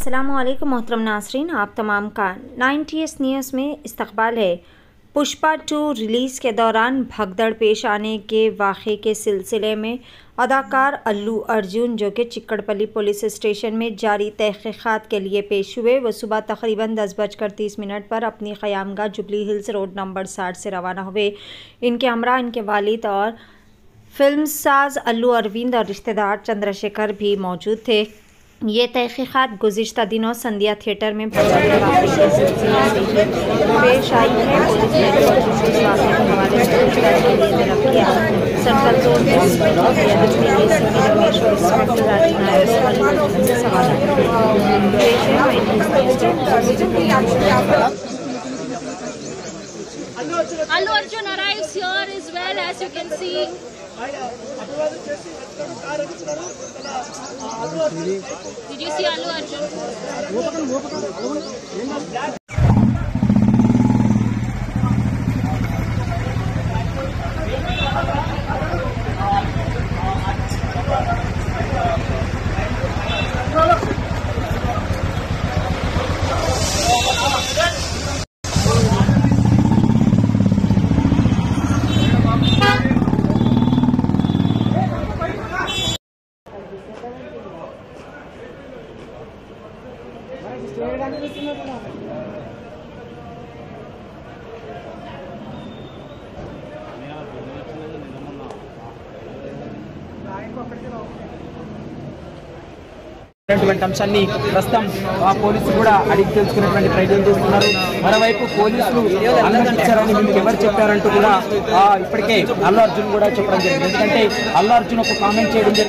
अस्सलामुअलैकुम मोहतरम नाज़रीन, आप तमाम का 90s न्यूज़ में इस्तकबाल है। पुष्पा 2 रिलीज़ के दौरान भगदड़ पेश आने के वाक़े के सिलसिले में अदाकार अल्लू अर्जुन, जो कि चिक्कड़पल्ली पुलिस स्टेशन में जारी तहक़ीक़ात के लिए पेश हुए, वो सुबह तकरीबन 10:30 पर अपनी क़यामगाह जुबली हिल्स रोड नंबर 60 से रवाना हुए। इनके हमरा इनके वालिद और फिल्म साज अल्लू अरविंद और रिश्तेदार चंद्रशेखर भी मौजूद थे। ये तहक़ीक़ात गुज़िश्ता दिनों संध्या थिएटर में भगदड़ के वाक़े के सिलसिले में पेश आई है। पुलिस ने अल्लू अर्जुन को इस वाक़े के हवाले से पूछताछ के लिए तलब किया। Central zone inspector ASP Ramesh और इंस्पेक्टर राजू नायक अल्लू अर्जुन से सवाल Allu Arjun arrives here as well, as you can see. Did you see Allu Arjun? అంశాన్ని ప్రస్తుతం పోలీసులు కూడా అడిగి తెలుసుకునేటువంటి ప్రయత్నం చేస్తున్నారు. మరోవైపు పోలీసులు అనుమతించారని మీకు ఎవరు చెప్పారంటూ కూడా ఇప్పటికే అల్లు అర్జున్ కూడా చెప్పడం జరిగింది. ఎందుకంటే అల్లు అర్జున్ ఒక కామెంట్ చేయడం జరిగింది.